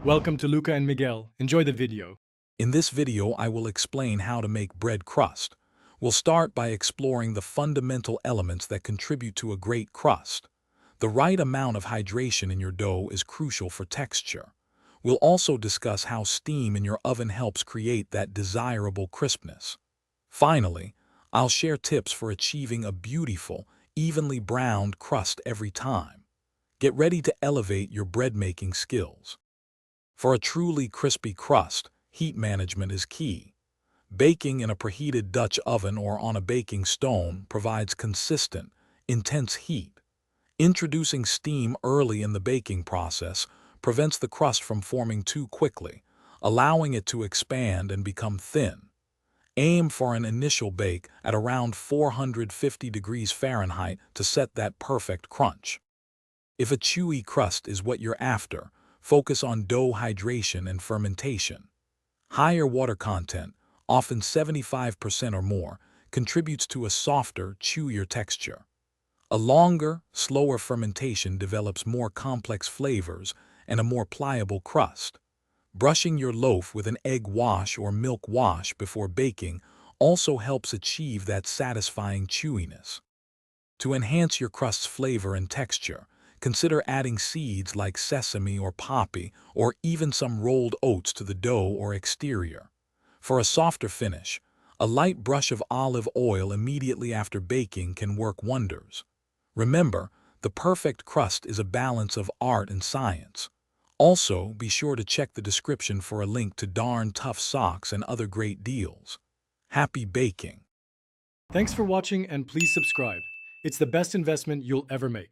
Welcome to Luca and Miguel. Enjoy the video. In this video, I will explain how to make bread crust. We'll start by exploring the fundamental elements that contribute to a great crust. The right amount of hydration in your dough is crucial for texture. We'll also discuss how steam in your oven helps create that desirable crispness. Finally, I'll share tips for achieving a beautiful, evenly browned crust every time. Get ready to elevate your bread-making skills. For a truly crispy crust, heat management is key. Baking in a preheated Dutch oven or on a baking stone provides consistent, intense heat. Introducing steam early in the baking process prevents the crust from forming too quickly, allowing it to expand and become thin. Aim for an initial bake at around 450 degrees Fahrenheit to set that perfect crunch. If a chewy crust is what you're after, focus on dough hydration and fermentation. Higher water content, often 75% or more, contributes to a softer, chewier texture. A longer, slower fermentation develops more complex flavors and a more pliable crust. Brushing your loaf with an egg wash or milk wash before baking also helps achieve that satisfying chewiness. To enhance your crust's flavor and texture, consider adding seeds like sesame or poppy, or even some rolled oats to the dough or exterior. For a softer finish, a light brush of olive oil immediately after baking can work wonders. Remember, the perfect crust is a balance of art and science. Also, be sure to check the description for a link to Darn Tough socks and other great deals. Happy baking! Thanks for watching and please subscribe. It's the best investment you'll ever make.